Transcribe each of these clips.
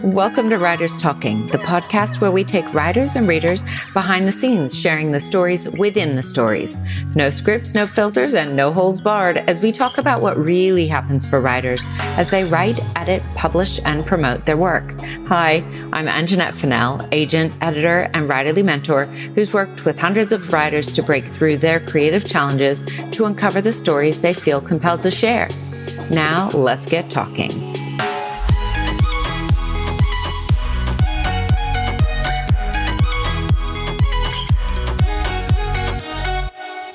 Welcome to Writers Talking, the podcast where we take writers and readers behind the scenes, sharing the stories within the stories. No scripts, no filters, and no holds barred as we talk about what really happens for writers as they write, edit, publish, and promote their work. Hi, I'm Anjanette Fennell, agent, editor, and writerly mentor who's worked with hundreds of writers to break through their creative challenges to uncover the stories they feel compelled to share. Now, let's get talking.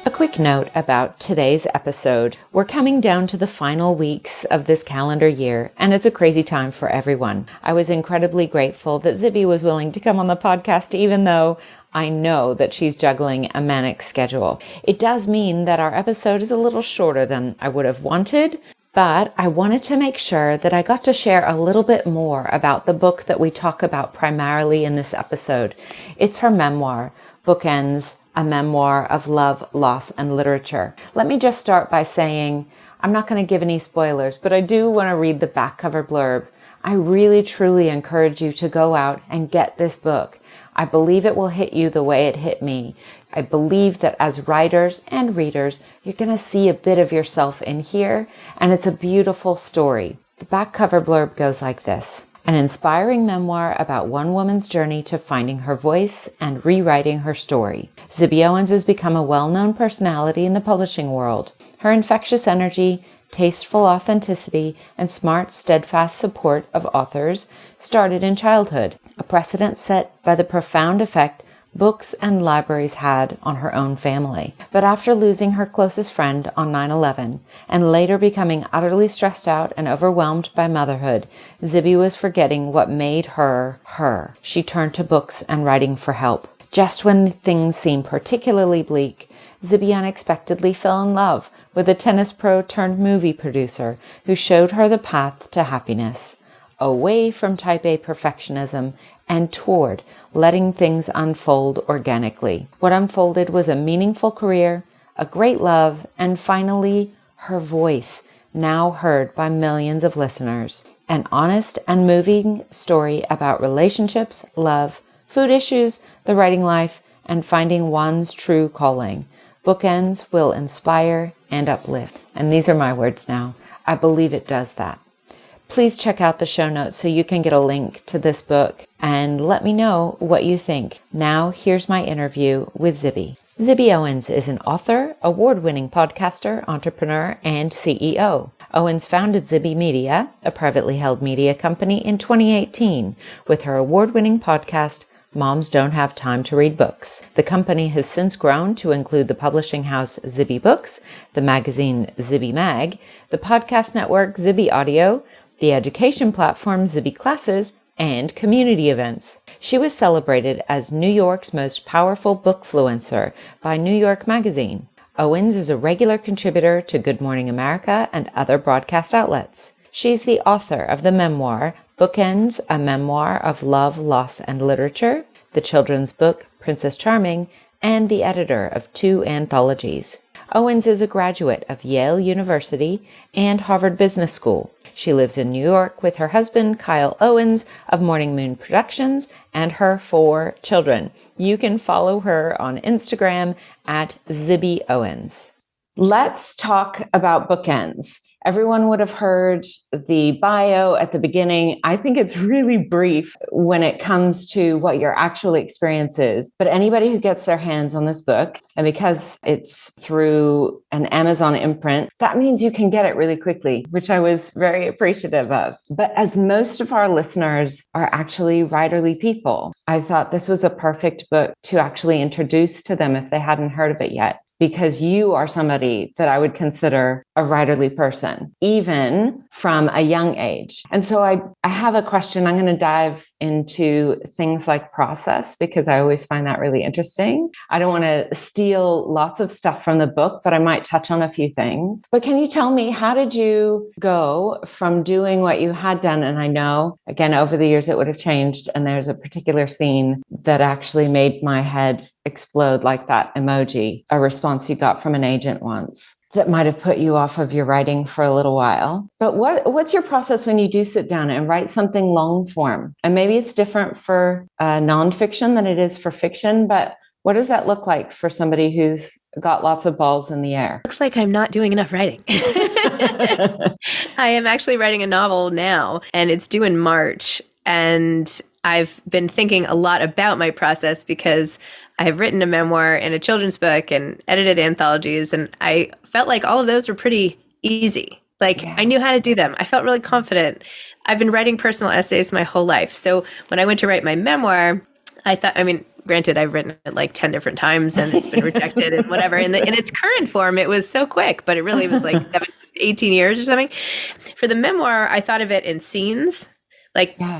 A quick note about today's episode. We're coming down to the final weeks of this calendar year, and it's a crazy time for everyone. I was incredibly grateful that Zibby was willing to come on the podcast, even though I know that she's juggling a manic schedule. It does mean that our episode is a little shorter than I would have wanted, but I wanted to make sure that I got to share a little bit more about the book that we talk about primarily in this episode. It's her memoir, Bookends, a memoir of love, loss, and literature. Let me just start by saying, I'm not going to give any spoilers, but I do want to read the back cover blurb. I really, truly encourage you to go out and get this book. I believe it will hit you the way it hit me. I believe that as writers and readers, you're going to see a bit of yourself in here, and it's a beautiful story. The back cover blurb goes like this. An inspiring memoir about one woman's journey to finding her voice and rewriting her story. Zibby Owens has become a well-known personality in the publishing world. Her infectious energy, tasteful authenticity, and smart, steadfast support of authors started in childhood, a precedent set by the profound effect books and libraries had on her own family. But after losing her closest friend on 9/11 and later becoming utterly stressed out and overwhelmed by motherhood, Zibby was forgetting what made her her. She turned to books and writing for help. Just when things seemed particularly bleak, Zibby unexpectedly fell in love with a tennis pro turned movie producer who showed her the path to happiness, away from type A perfectionism and toward letting things unfold organically. What unfolded was a meaningful career, a great love, and finally, her voice, now heard by millions of listeners. An honest and moving story about relationships, love, food issues, the writing life, and finding one's true calling. Bookends will inspire and uplift. And these are my words now. I believe it does that. Please check out the show notes so you can get a link to this book and let me know what you think. Now, here's my interview with Zibby. Zibby Owens is an author, award-winning podcaster, entrepreneur, and CEO. Owens founded Zibby Media, a privately held media company, in 2018 with her award-winning podcast, Moms Don't Have Time to Read Books. The company has since grown to include the publishing house Zibby Books, the magazine Zibby Mag, the podcast network Zibby Audio, the education platform Zibby Classes, and community events. She was celebrated as New York's most powerful book-fluencer by New York Magazine. Owens is a regular contributor to Good Morning America and other broadcast outlets. She's the author of the memoir, Bookends, a memoir of love, loss, and literature, the children's book, Princess Charming, and the editor of 2 anthologies. Owens is a graduate of Yale University and Harvard Business School. She lives in New York with her husband, Kyle Owens of Morning Moon Productions, and her 4 children. You can follow her on Instagram at Zibby Owens. Let's talk about Bookends. Everyone would have heard the bio at the beginning. I think it's really brief when it comes to what your actual experience is. But anybody who gets their hands on this book, and because it's through an Amazon imprint, that means you can get it really quickly, which I was very appreciative of. But as most of our listeners are actually writerly people, I thought this was a perfect book to actually introduce to them if they hadn't heard of it yet. Because you are somebody that I would consider a writerly person, even from a young age. And so I have a question. I'm going to dive into things like process because I always find that really interesting. I don't want to steal lots of stuff from the book, but I might touch on a few things. But can you tell me, how did you go from doing what you had done? And I know, again, over the years, it would have changed. And there's a particular scene that actually made my head explode like that emoji, a response you got from an agent once. that might have put you off of your writing for a little while. But what's your process when you do sit down and write something long form? And maybe it's different for nonfiction than it is for fiction, but what does that look like for somebody who's got lots of balls in the air? Looks like I'm not doing enough writing. I am actually writing a novel now, and it's due in March. And I've been thinking a lot about my process because I have written a memoir and a children's book and edited anthologies. And I felt like all of those were pretty easy. Like I knew how to do them. I felt really confident. I've been writing personal essays my whole life. So when I went to write my memoir, I thought, granted, I've written it like 10 different times and it's been rejected and whatever. In its current form, it was so quick, but it really was like 18 years or something. For the memoir, I thought of it in scenes,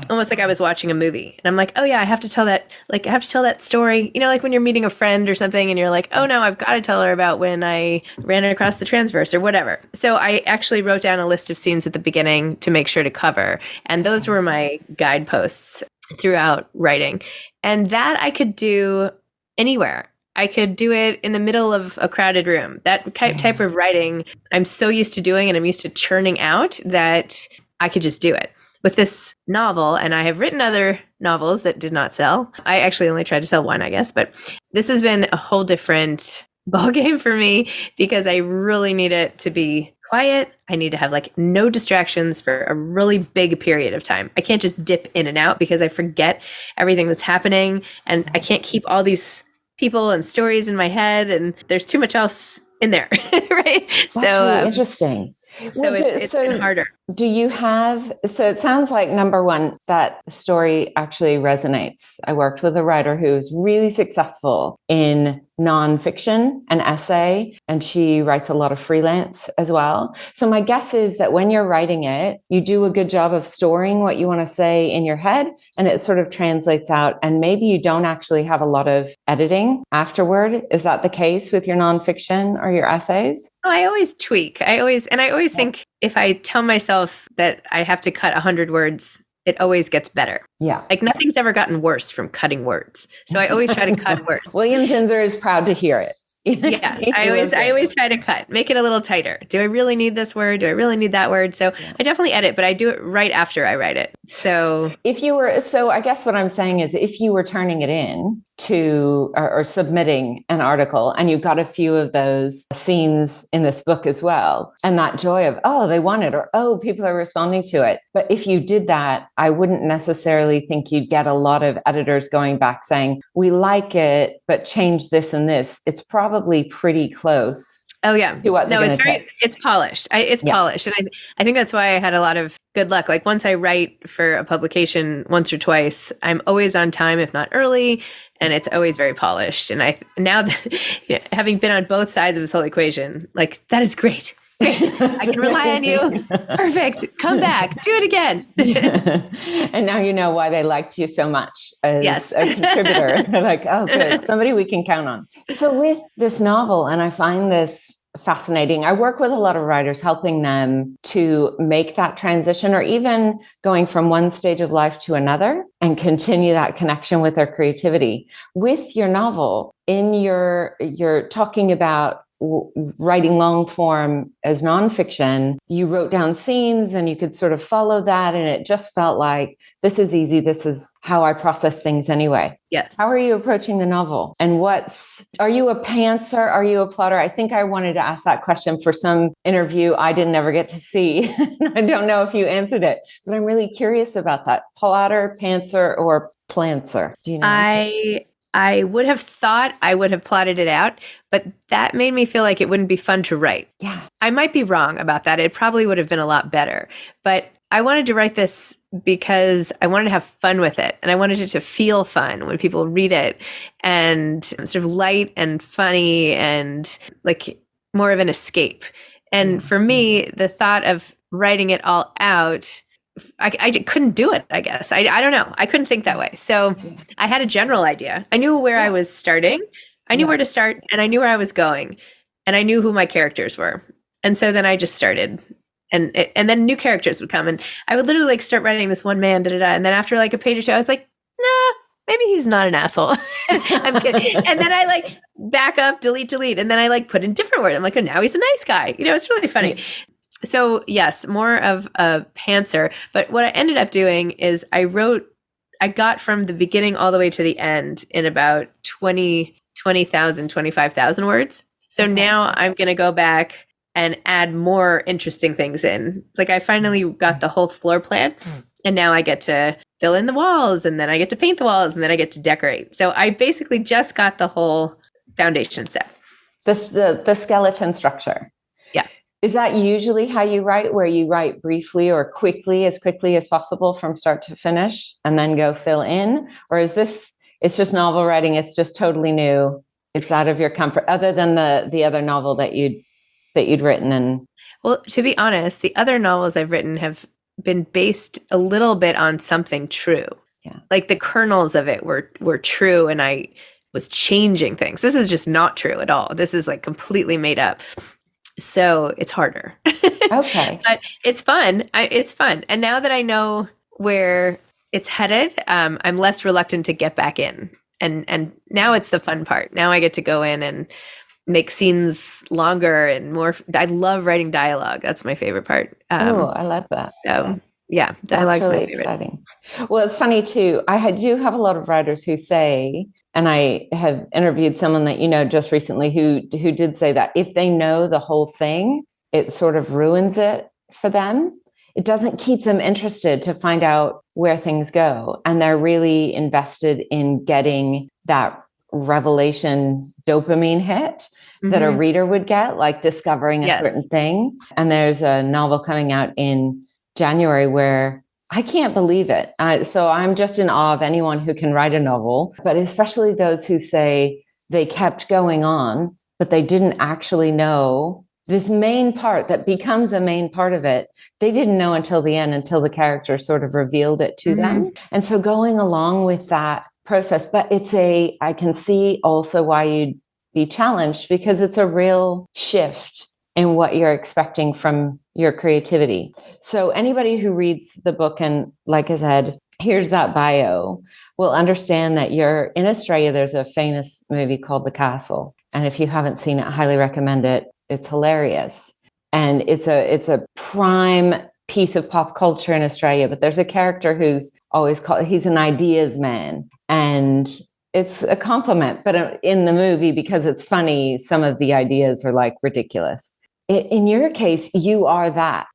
almost like I was watching a movie. And I'm like, oh yeah, I have to tell that story. You know, like when you're meeting a friend or something and you're like, oh no, I've got to tell her about when I ran across the transverse or whatever. So I actually wrote down a list of scenes at the beginning to make sure to cover. And those were my guideposts throughout writing. And that I could do anywhere. I could do it in the middle of a crowded room. That type of writing, I'm so used to doing and I'm used to churning out that I could just do it. With this novel, and I have written other novels that did not sell. I actually only tried to sell one, I guess, but this has been a whole different ballgame for me because I really need it to be quiet. I need to have no distractions for a really big period of time. I can't just dip in and out because I forget everything that's happening and I can't keep all these people and stories in my head and there's too much else in there, right? That's really interesting. So it's been harder. Do you have, so it sounds like number one, that story actually resonates. I worked with a writer who's really successful in nonfiction and essay, and she writes a lot of freelance as well. So my guess is that when you're writing it, you do a good job of storing what you want to say in your head, and it sort of translates out, and maybe you don't actually have a lot of editing afterward. Is that the case with your nonfiction or your essays? Oh, I always tweak. I always think if I tell myself that I have to cut 100 words, it always gets better. Yeah. Like nothing's ever gotten worse from cutting words. So I always try to cut words. William Zinsser is proud to hear it. Yeah, I always try to cut, make it a little tighter. Do I really need this word? Do I really need that word? So I definitely edit, but I do it right after I write it. So I guess what I'm saying is if you were turning it in to or submitting an article and you got a few of those scenes in this book as well, and that joy of, oh, they want it, or, oh, people are responding to it. But if you did that, I wouldn't necessarily think you'd get a lot of editors going back saying, we like it, but change this and this. It's probably pretty close. Oh yeah. No, it's polished. It's polished. And I think that's why I had a lot of good luck. Like once I write for a publication once or twice, I'm always on time, if not early, and it's always very polished. And now that, having been on both sides of this whole equation, like that is great. Great. I can rely on you. Perfect. Come back. Do it again. And now you know why they liked you so much as a contributor. They're like, oh, good. Somebody we can count on. So with this novel, and I find this fascinating, I work with a lot of writers, helping them to make that transition or even going from one stage of life to another and continue that connection with their creativity. With your novel, you're talking about writing long form as nonfiction, you wrote down scenes and you could sort of follow that. And it just felt like, this is easy. This is how I process things anyway. Yes. How are you approaching the novel? And are you a pantser? Are you a plotter? I think I wanted to ask that question for some interview I didn't ever get to see. I don't know if you answered it, but I'm really curious about that. Plotter, pantser, or plantser? Do you know? I would have thought I would have plotted it out, but that made me feel like it wouldn't be fun to write. Yeah. I might be wrong about that. It probably would have been a lot better, but I wanted to write this because I wanted to have fun with it. And I wanted it to feel fun when people read it, and sort of light and funny and like more of an escape. And for me, the thought of writing it all out, I couldn't do it, I guess. I don't know. I couldn't think that way. So I had a general idea. I knew where I was starting. I knew where to start, and I knew where I was going, and I knew who my characters were. And so then I just started, and then new characters would come, and I would literally start writing this one man, and then after like a page or two, I was like, nah, maybe he's not an asshole. I'm kidding. And then I like back up, delete. And then I like put in different words. I'm like, oh, now he's a nice guy. It's really funny. Yeah. So yes, more of a pantser. But what I ended up doing is I got from the beginning all the way to the end in about 20,000, 25,000 words. So now I'm going to go back and add more interesting things in. It's like I finally got the whole floor plan, and now I get to fill in the walls, and then I get to paint the walls, and then I get to decorate. So I basically just got the whole foundation set. The skeleton structure. Yeah. Is that usually how you write, where you write briefly or quickly as possible from start to finish and then go fill in? Or is this, it's just novel writing, it's just totally new, it's out of your comfort, other than the other novel that you'd written? And well, to be honest, the other novels I've written have been based a little bit on something true. Yeah. Like the kernels of it were true, and I was changing things. This is just not true at all. This is like completely made up. So it's harder. Okay. But it's fun. It's fun. And now that I know where it's headed, I'm less reluctant to get back in. And now it's the fun part. Now I get to go in and make scenes longer and more. I love writing dialogue. That's my favorite part. I love that. So yeah, dialogue's really my favorite. Exciting. Well, it's funny too. I do have a lot of writers who say, and I have interviewed someone that just recently who did say that if they know the whole thing, it sort of ruins it for them. It doesn't keep them interested to find out where things go. And they're really invested in getting that revelation dopamine hit that a reader would get, like discovering a certain thing. And there's a novel coming out in January where I can't believe it. So I'm just in awe of anyone who can write a novel, but especially those who say they kept going on, but they didn't actually know this main part that becomes a main part of it. They didn't know until the end, until the character sort of revealed it to them. And so going along with that process, but I can see also why you'd be challenged, because it's a real shift in what you're expecting from your creativity. So anybody who reads the book, and like I said, here's that bio, will understand that you're in Australia. There's a famous movie called The Castle. And if you haven't seen it, I highly recommend it. It's hilarious. And it's a prime piece of pop culture in Australia. But there's a character who's always he's an ideas man. And it's a compliment, but in the movie, because it's funny, some of the ideas are like ridiculous. In your case, you are that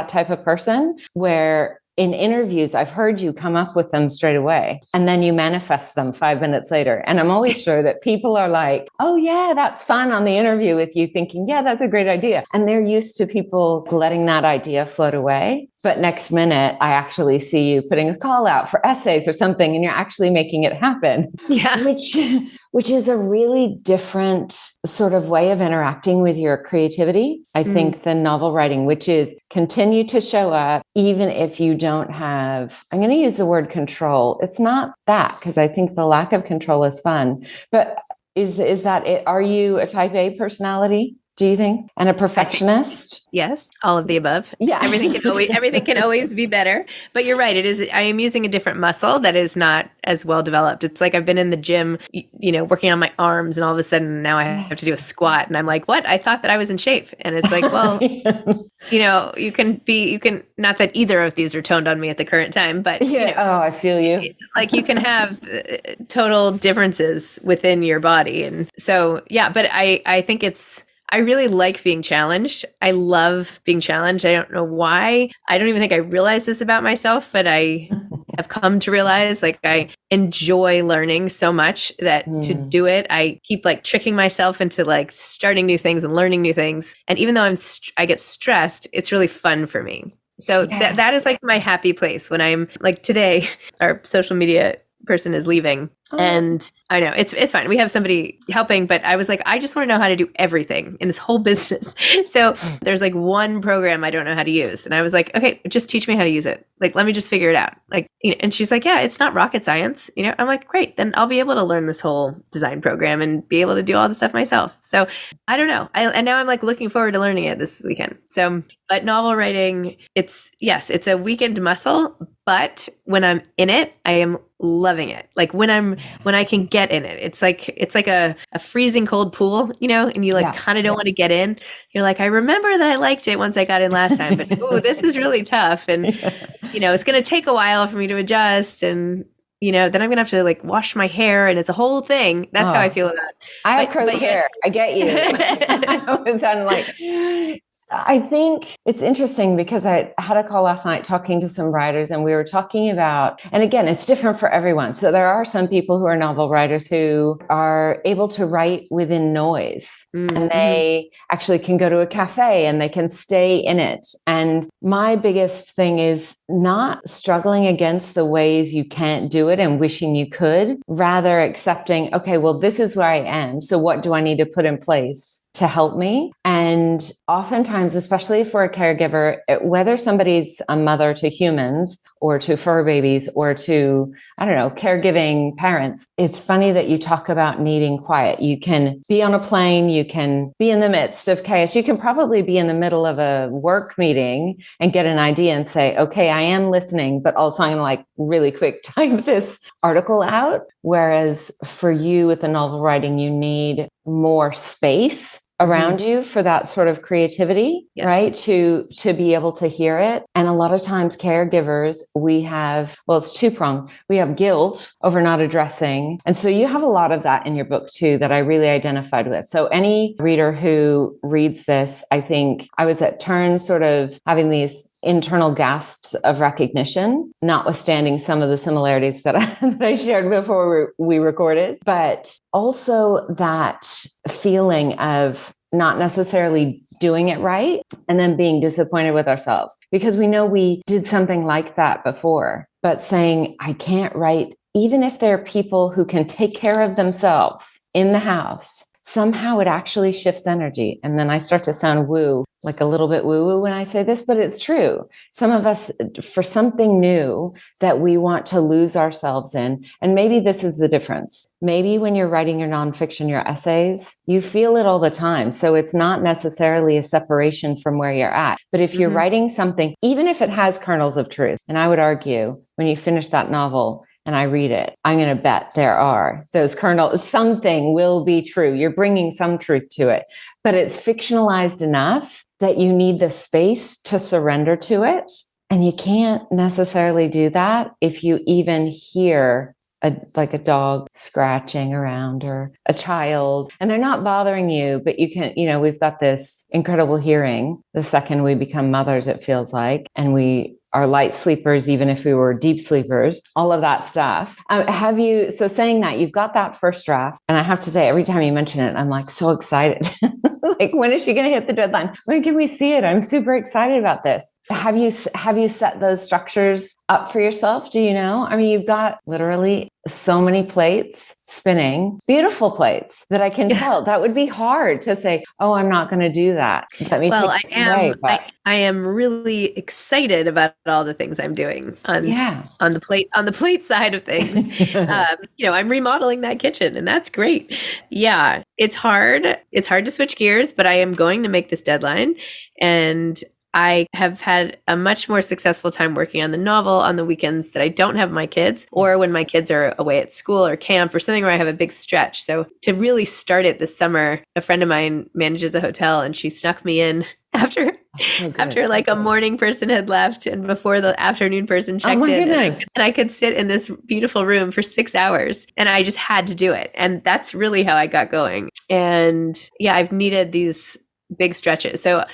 type of person where in interviews, I've heard you come up with them straight away and then you manifest them 5 minutes later. And I'm always sure that people are like, oh yeah, that's fun on the interview with you, thinking, yeah, that's a great idea. And they're used to people letting that idea float away. But next minute, I actually see you putting a call out for essays or something, and you're actually making it happen. Yeah. Which is a really different sort of way of interacting with your creativity. I think the novel writing, which is continue to show up, even if you don't have, I'm going to use the word control. It's not that, because I think the lack of control is fun. But is that it? Are you a type A personality, do you think? And a perfectionist? Yes, all of the above. Yeah. Everything can always be better. But you're right. I am using a different muscle that is not as well developed. It's like I've been in the gym, working on my arms, and all of a sudden now I have to do a squat, and I'm like, what? I thought that I was in shape. And it's like, well, you can, not that either of these are toned on me at the current time, but I feel you. Like you can have total differences within your body. And so, yeah, but I think I really like being challenged. I love being challenged. I don't know why. I don't even think I realize this about myself, but I have come to realize like I enjoy learning so much that to do it, I keep like tricking myself into like starting new things and learning new things. And even though I get stressed, it's really fun for me. So that is like my happy place when I'm like today, our social media person is leaving. And I know it's fine. We have somebody helping, but I was like, I just want to know how to do everything in this whole business. So there's like one program I don't know how to use. And I was like, okay, just teach me how to use it. Like, let me just figure it out. Like, and she's like, yeah, it's not rocket science. I'm like, great. Then I'll be able to learn this whole design program and be able to do all the stuff myself. So I don't know. And now I'm like looking forward to learning it this weekend. So, but novel writing, it's a weekend muscle, but when I'm in it, I am loving it. Like when I can get in it, it's like a freezing cold pool, and you kind of don't want to get in. You're like, I remember that I liked it once I got in last time, but this is really tough. And, it's going to take a while for me to adjust. And, then I'm going to have to like wash my hair and it's a whole thing. That's how I feel about it. I have curly hair. I get you. I think it's interesting because I had a call last night talking to some writers, and we were talking about, and again, it's different for everyone. So there are some people who are novel writers who are able to write within noise, and they actually can go to a cafe and they can stay in it. And my biggest thing is not struggling against the ways you can't do it and wishing you could, rather accepting, okay, well, this is where I am. So what do I need to put in place to help me? And oftentimes, especially for a caregiver, whether somebody's a mother to humans or to fur babies or to, caregiving parents, it's funny that you talk about needing quiet. You can be on a plane, you can be in the midst of chaos. You can probably be in the middle of a work meeting and get an idea and say, okay, I am listening, but also I'm like really quick type this article out. Whereas for you with the novel writing, you need more space around you for that sort of creativity, right? To be able to hear it. And a lot of times caregivers, we have, it's two-pronged. We have guilt over not addressing. And so you have a lot of that in your book too, that I really identified with. So any reader who reads this, I think I was at turns sort of having these internal gasps of recognition, notwithstanding some of the similarities that I shared before we recorded, but also that feeling of not necessarily doing it right and then being disappointed with ourselves because we know we did something like that before, but saying, I can't write, even if there are people who can take care of themselves in the house. Somehow it actually shifts energy. And then I start to sound woo, like a little bit woo-woo when I say this, but it's true. Some of us, for something new that we want to lose ourselves in, and maybe this is the difference. Maybe when you're writing your nonfiction, your essays, you feel it all the time. So it's not necessarily a separation from where you're at. But if you're writing something, even if it has kernels of truth, and I would argue when you finish that novel, and I read it, I'm going to bet there are those kernels. Something will be true. You're bringing some truth to it, but it's fictionalized enough that you need the space to surrender to it. And you can't necessarily do that if you even hear like a dog scratching around or a child, and they're not bothering you, but you can, we've got this incredible hearing the second we become mothers, it feels like, and we are light sleepers, even if we were deep sleepers, all of that stuff. So saying that, you've got that first draft. And I have to say, every time you mention it, I'm like so excited. Like, when is she going to hit the deadline? When can we see it? I'm super excited about this. Have you set those structures up for yourself? Do you know? I mean, you've got literally so many plates spinning, beautiful plates that I can tell that would be hard to say, oh, I'm not going to do that. Let me take it away. I am really excited about all the things I'm doing on the plate side of things. I'm remodeling that kitchen and that's great. Yeah, it's hard. It's hard to switch gears, but I am going to make this deadline. And I have had a much more successful time working on the novel on the weekends that I don't have my kids, or when my kids are away at school or camp or something where I have a big stretch. So to really start it this summer, a friend of mine manages a hotel and she snuck me in after like a morning person had left and before the afternoon person checked in. And I could sit in this beautiful room for 6 hours and I just had to do it. And that's really how I got going. And yeah, I've needed these big stretches. So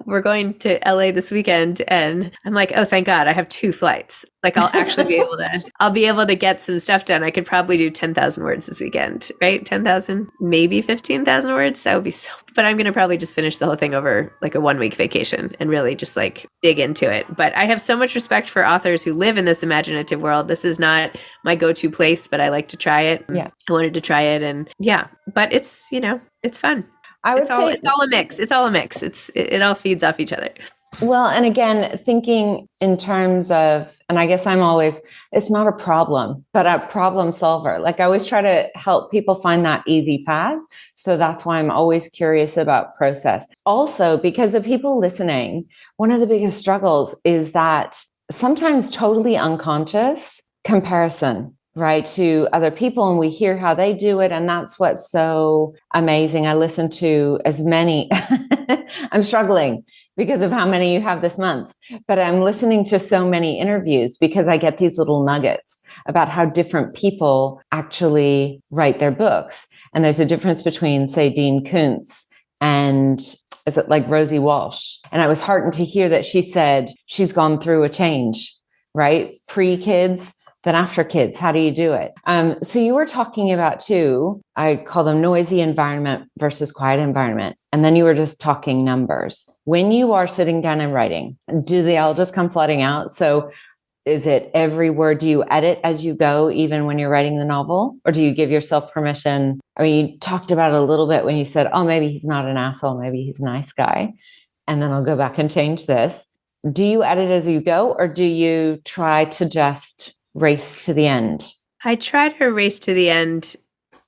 we're going to LA this weekend, and I'm like, oh, thank God, I have 2 flights. Like I'll be able to get some stuff done. I could probably do 10,000 words this weekend, right? 10,000, maybe 15,000 words. That would be but I'm going to probably just finish the whole thing over like a 1-week vacation and really just like dig into it. But I have so much respect for authors who live in this imaginative world. This is not my go-to place, but I like to try it. Yeah. I wanted to try it, and but it's, it's fun. I would say it's all a mix. It's all a mix. It all feeds off each other. Well, and again, thinking in terms of, and I guess it's not a problem, but a problem solver. Like I always try to help people find that easy path. So that's why I'm always curious about process. Also, because the people listening, one of the biggest struggles is that sometimes totally unconscious comparison, right, to other people, and we hear how they do it, and that's what's so amazing. I listen to as many, I'm struggling because of how many you have this month, but I'm listening to so many interviews because I get these little nuggets about how different people actually write their books. And there's a difference between, say, Dean Koontz and is it like Rosie Walsh? And I was heartened to hear that she said she's gone through a change, right? Pre-kids, then after kids. How do you do it? So you were talking about too, I call them noisy environment versus quiet environment. And then you were just talking numbers. When you are sitting down and writing, do they all just come flooding out? So is it every word? Do you edit as you go, even when you're writing the novel? Or do you give yourself permission? I mean, you talked about it a little bit when you said, oh, maybe he's not an asshole. Maybe he's a nice guy. And then I'll go back and change this. Do you edit as you go, or do you try to just race to the end? I try to race to the end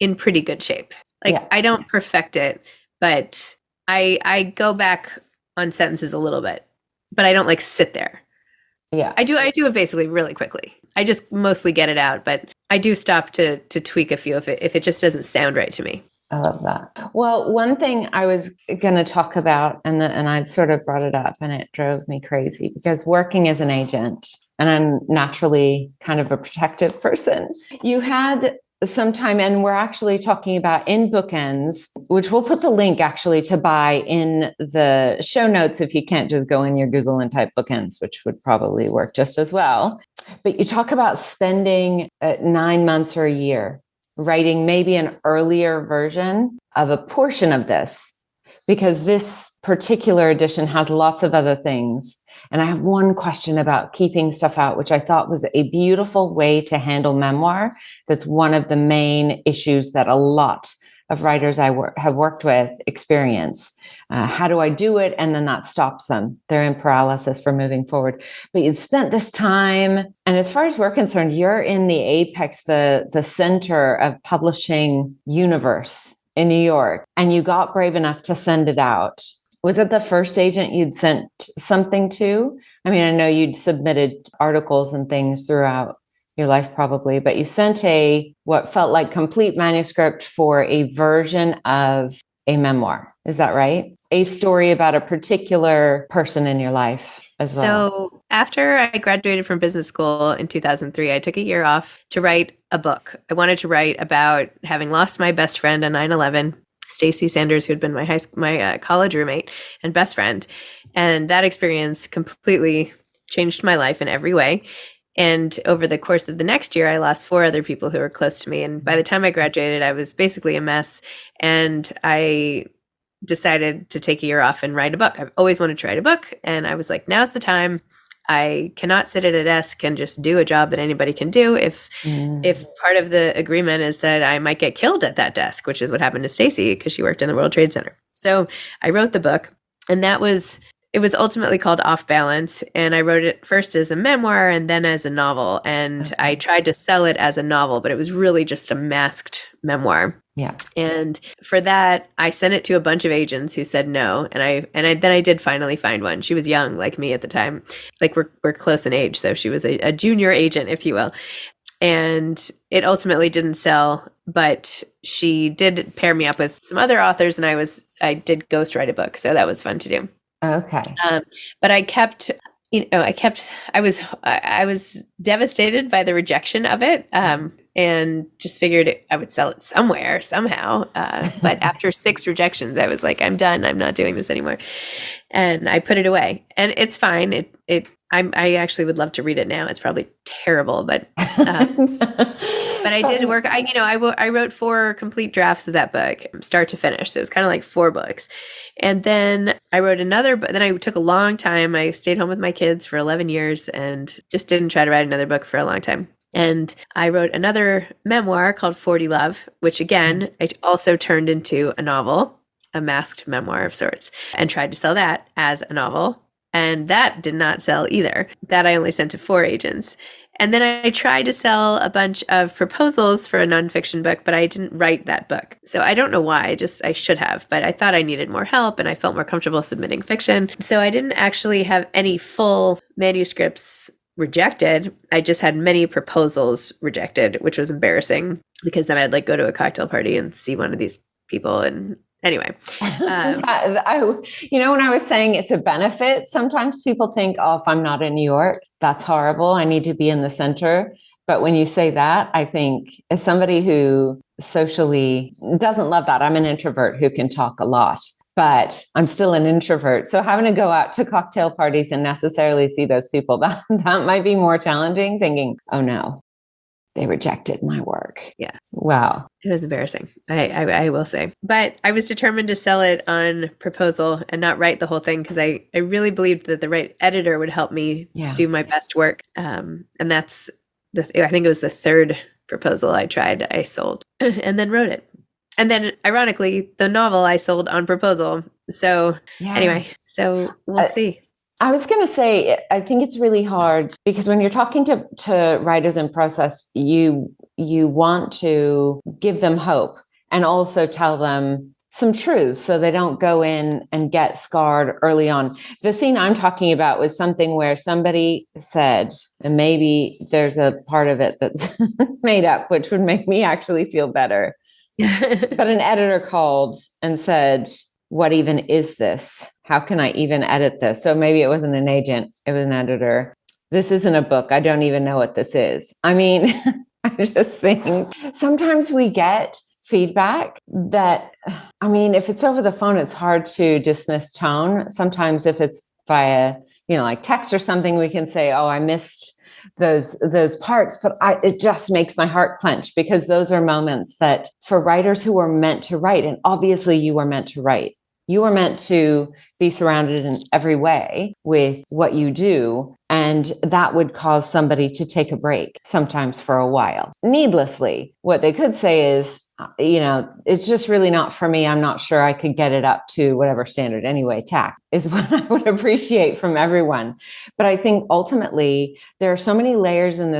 in pretty good shape. Like I don't perfect it, but I go back on sentences a little bit, but I don't like sit there. Yeah. I do it basically really quickly. I just mostly get it out, but I do stop to tweak a few if it just doesn't sound right to me. I love that. Well, one thing I was going to talk about, and I'd sort of brought it up, and it drove me crazy because working as an agent, and I'm naturally kind of a protective person. You had some time, and we're actually talking about in Bookends, which we'll put the link actually to buy in the show notes if you can't just go in your Google and type Bookends, which would probably work just as well. But you talk about spending 9 months or a year writing maybe an earlier version of a portion of this, because this particular edition has lots of other things. And I have one question about keeping stuff out, which I thought was a beautiful way to handle memoir. That's one of the main issues that a lot of writers I have worked with experience. How do I do it? And then that stops them. They're in paralysis for moving forward. But you spent this time, and as far as we're concerned, you're in the apex, the center of publishing universe in New York, and you got brave enough to send it out. Was it the first agent you'd sent something to? I mean, I know you'd submitted articles and things throughout your life probably, but you sent what felt like complete manuscript for a version of a memoir. Is that right? A story about a particular person in your life as well. So after I graduated from business school in 2003, I took a year off to write a book. I wanted to write about having lost my best friend on 9/11. Stacy Sanders, who had been my college roommate and best friend. And that experience completely changed my life in every way. And over the course of the next year, I lost 4 other people who were close to me. And by the time I graduated, I was basically a mess. And I decided to take a year off and write a book. I've always wanted to write a book. And I was like, now's the time. I cannot sit at a desk and just do a job that anybody can do if part of the agreement is that I might get killed at that desk, which is what happened to Stacy because she worked in the World Trade Center. So I wrote the book, and it was ultimately called Off Balance. And I wrote it first as a memoir and then as a novel. And I tried to sell it as a novel, but it was really just a masked memoir. Yeah. And for that, I sent it to a bunch of agents who said no. And then I did finally find one. She was young, like me at the time. Like we're close in age. So she was a junior agent, if you will. And it ultimately didn't sell, but she did pair me up with some other authors, and I did ghostwrite a book. So that was fun to do. Okay. But I was devastated by the rejection of it. and just figured I would sell it somewhere, somehow. But after 6 rejections, I was like, I'm done. I'm not doing this anymore. And I put it away, and it's fine. I actually would love to read it now. It's probably terrible, but I did work. I wrote 4 complete drafts of that book, start to finish. So it's kind of like 4 books. And then I wrote another, but then I took a long time. I stayed home with my kids for 11 years and just didn't try to write another book for a long time. And I wrote another memoir called 40 Love, which again, I also turned into a novel, a masked memoir of sorts, and tried to sell that as a novel. And that did not sell either. That I only sent to 4 agents. And then I tried to sell a bunch of proposals for a nonfiction book, but I didn't write that book. So I don't know why. I should have, but I thought I needed more help and I felt more comfortable submitting fiction. So I didn't actually have any full manuscripts rejected. I just had many proposals rejected, which was embarrassing because then I'd go to a cocktail party and see one of these people. And anyway, when I was saying it's a benefit, sometimes people think, oh, if I'm not in New York, that's horrible. I need to be in the center. But when you say that, I think as somebody who socially doesn't love that, I'm an introvert who can talk a lot, but I'm still an introvert. So having to go out to cocktail parties and necessarily see those people, that might be more challenging, thinking, oh no, they rejected my work. Yeah. Wow. It was embarrassing, I will say. But I was determined to sell it on proposal and not write the whole thing because I really believed that the right editor would help me do my best work. And that's, I think it was the 3rd proposal I tried, I sold and then wrote it. And then ironically, the novel I sold on proposal. So anyway, so we'll see. I was going to say, I think it's really hard because when you're talking to writers in process, you want to give them hope and also tell them some truths so they don't go in and get scarred early on. The scene I'm talking about was something where somebody said, and maybe there's a part of it that's made up, which would make me actually feel better. But an editor called and said, what even is this? How can I even edit this? So maybe it wasn't an agent, it was an editor. This isn't a book. I don't even know what this is. I mean, I just think sometimes we get feedback that, I mean, if it's over the phone, it's hard to dismiss tone. Sometimes if it's via, like text or something, we can say, oh, I missed those parts, but it just makes my heart clench because those are moments that for writers who are meant to write, and obviously you are meant to write, you are meant to be surrounded in every way with what you do. And that would cause somebody to take a break sometimes for a while. Needlessly, what they could say is, it's just really not for me. I'm not sure I could get it up to whatever standard anyway. Tact is what I would appreciate from everyone. But I think ultimately there are so many layers in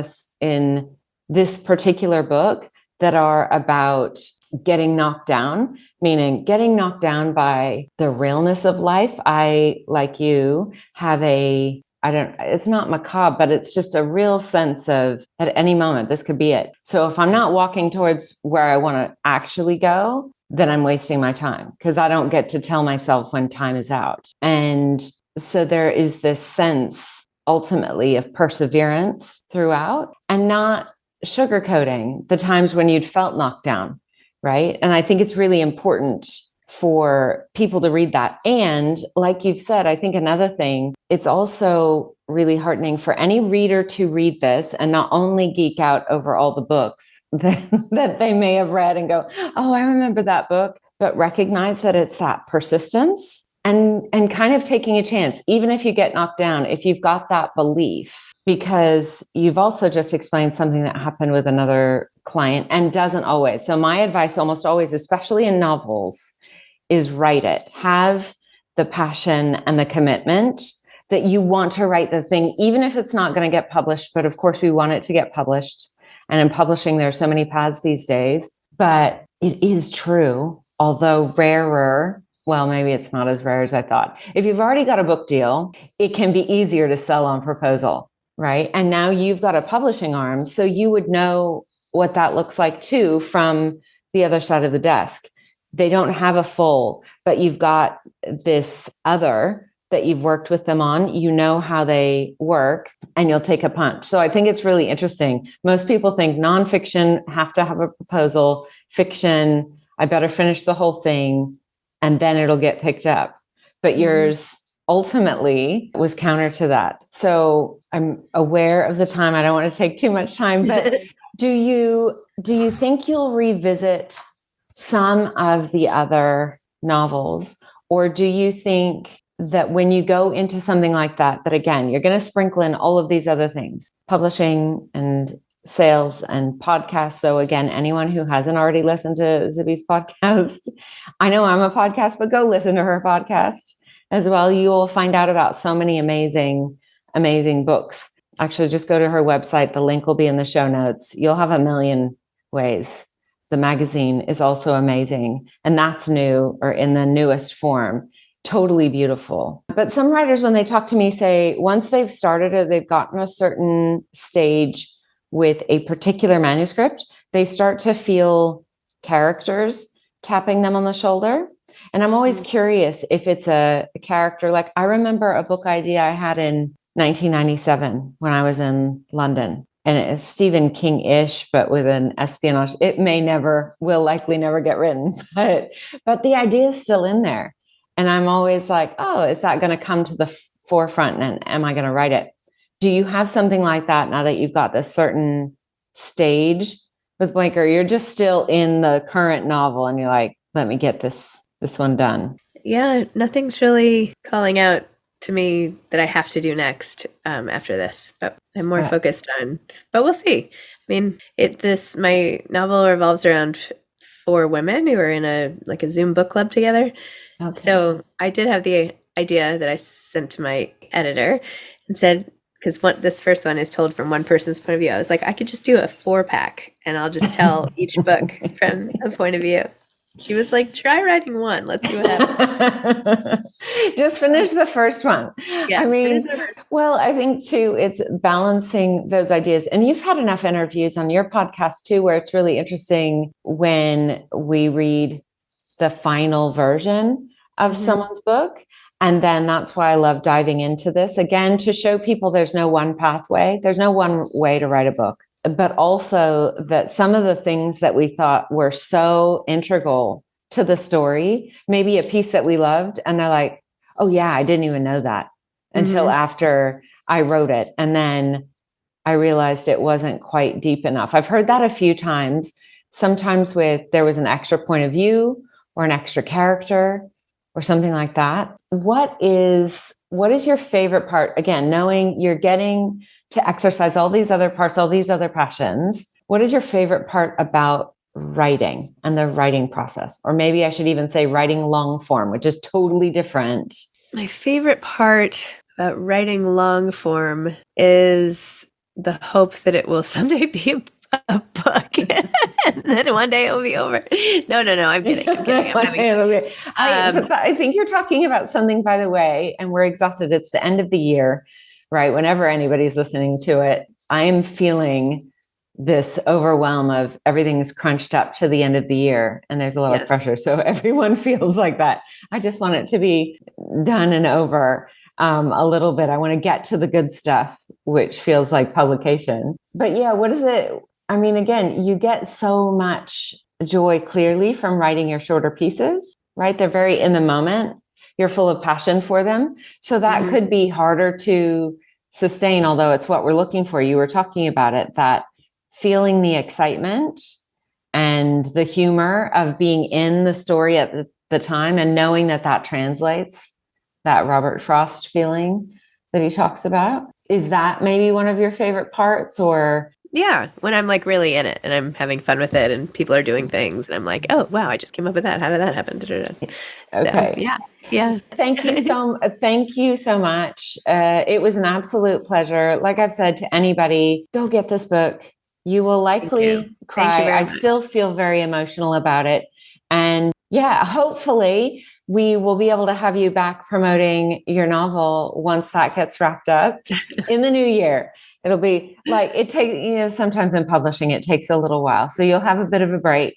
this particular book that are about getting knocked down, meaning getting knocked down by the realness of life. I, like you, have it's not macabre, but it's just a real sense of at any moment, this could be it. So if I'm not walking towards where I want to actually go, then I'm wasting my time because I don't get to tell myself when time is out. And so there is this sense ultimately of perseverance throughout and not sugarcoating the times when you'd felt knocked down. Right. And I think it's really important for people to read that. And like you've said, I think another thing, it's also really heartening for any reader to read this and not only geek out over all the books that they may have read and go, oh, I remember that book, but recognize that it's that persistence and kind of taking a chance, even if you get knocked down, if you've got that belief. Because you've also just explained something that happened with another client and doesn't always. So my advice almost always, especially in novels, is write it. Have the passion and the commitment that you want to write the thing, even if it's not going to get published. But of course, we want it to get published. And in publishing, there are so many paths these days. But it is true, although rarer. Well, maybe it's not as rare as I thought. If you've already got a book deal, it can be easier to sell on proposal. Right. And now you've got a publishing arm. So you would know what that looks like too from the other side of the desk. They don't have a full, but you've got this other that you've worked with them on, you know how they work, and you'll take a punch. So I think it's really interesting. Most people think nonfiction have to have a proposal, fiction, I better finish the whole thing and then it'll get picked up. But yours ultimately was counter to that. So I'm aware of the time. I don't want to take too much time, but do you think you'll revisit some of the other novels, or do you think that when you go into something like that, that again, you're going to sprinkle in all of these other things, publishing and sales and podcasts? So again, anyone who hasn't already listened to Zibby's podcast, I know I'm a podcast, but go listen to her podcast as well. You will find out about so many amazing, amazing books. Actually, just go to her website. The link will be in the show notes. You'll have a million ways. The magazine is also amazing. And that's new, or in the newest form. Totally beautiful. But some writers, when they talk to me, say once they've started or they've gotten a certain stage with a particular manuscript, they start to feel characters tapping them on the shoulder. And I'm always curious if it's a character. Like I remember a book idea I had in 1997 when I was in London. And it is Stephen King-ish, but with an espionage. It will likely never get written, but the idea is still in there. And I'm always like, oh, is that going to come to the forefront? And am I going to write it? Do you have something like that now that you've got this certain stage with Blinker? You're just still in the current novel and you're like, let me get this one done. Yeah, nothing's really calling out to me that I have to do next after this, but I'm more focused on, but we'll see. I mean, my novel revolves around 4 women who are in a Zoom book club together. Okay. So I did have the idea that I sent to my editor and said, because this first one is told from one person's point of view. I was like, I could just do a 4-pack and I'll just tell each book from a point of view. She was like, try writing one. Let's see what happens. Just finish the first one. Yeah, I mean, well, I think too, it's balancing those ideas. And you've had enough interviews on your podcast too, where it's really interesting when we read the final version of someone's book. And then that's why I love diving into this again, to show people there's no one pathway. There's no one way to write a book. But also that some of the things that we thought were so integral to the story, maybe a piece that we loved, and they're like, oh yeah, I didn't even know that until after I wrote it. And then I realized it wasn't quite deep enough. I've heard that a few times, sometimes there was an extra point of view or an extra character or something like that. What is your favorite part? Again, knowing you're getting to exercise all these other parts, all these other passions. What is your favorite part about writing and the writing process? Or maybe I should even say writing long form, which is totally different. My favorite part about writing long form is the hope that it will someday be a book and then one day it'll be over. No, I'm kidding. I think you're talking about something, by the way, and we're exhausted. It's the end of the year, right? Whenever anybody's listening to it, I am feeling this overwhelm of everything's crunched up to the end of the year and there's a lot of pressure. So everyone feels like that. I just want it to be done and over a little bit. I want to get to the good stuff, which feels like publication. But yeah, what is it? I mean, again, you get so much joy clearly from writing your shorter pieces, right? They're very in the moment. You're full of passion for them. So that could be harder to sustain, although it's what we're looking for. You were talking about it, that feeling the excitement and the humor of being in the story at the time and knowing that translates, that Robert Frost feeling that he talks about. Is that maybe one of your favorite parts? Or yeah, when I'm like really in it and I'm having fun with it and people are doing things and I'm like, oh, wow, I just came up with that. How did that happen? Okay. So, yeah. Thank you so much. It was an absolute pleasure. Like I've said to anybody, go get this book. You will likely cry. I still feel very emotional about it. And yeah, hopefully we will be able to have you back promoting your novel once that gets wrapped up in the new year. It'll be like it takes, sometimes in publishing, it takes a little while. So you'll have a bit of a break.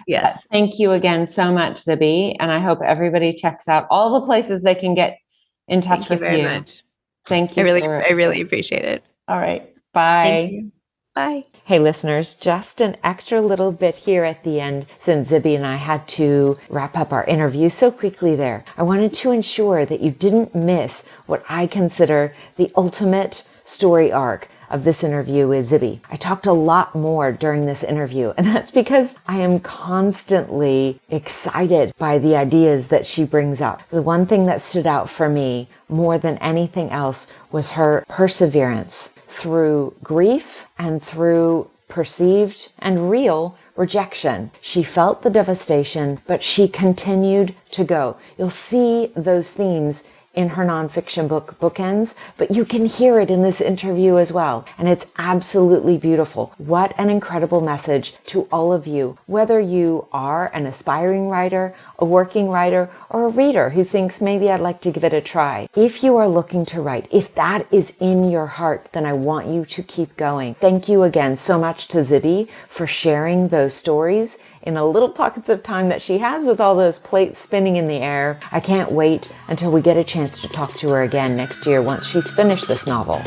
Yes. Thank you again so much, Zibby. And I hope everybody checks out all the places they can get in touch with you. Thank you very much. Thank you. I really appreciate it. All right. Bye. Thank you. Bye. Hey listeners, just an extra little bit here at the end since Zibby and I had to wrap up our interview so quickly there. I wanted to ensure that you didn't miss what I consider the ultimate story arc of this interview with Zibby. I talked a lot more during this interview, and that's because I am constantly excited by the ideas that she brings up. The one thing that stood out for me more than anything else was her perseverance through grief and through perceived and real rejection. She felt the devastation, but she continued to go. You'll see those themes in her nonfiction book, Bookends, but you can hear it in this interview as well. And it's absolutely beautiful. What an incredible message to all of you, whether you are an aspiring writer, a working writer, or a reader who thinks maybe I'd like to give it a try. If you are looking to write, if that is in your heart, then I want you to keep going. Thank you again so much to Zibby for sharing those stories in the little pockets of time that she has with all those plates spinning in the air. I can't wait until we get a chance to talk to her again next year once she's finished this novel.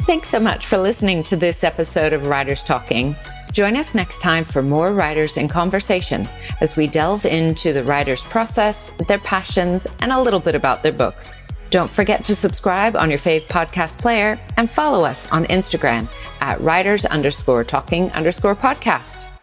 Thanks so much for listening to this episode of Writers Talking. Join us next time for more writers in conversation as we delve into the writer's process, their passions, and a little bit about their books. Don't forget to subscribe on your fave podcast player and follow us on Instagram at writers_talking_podcast.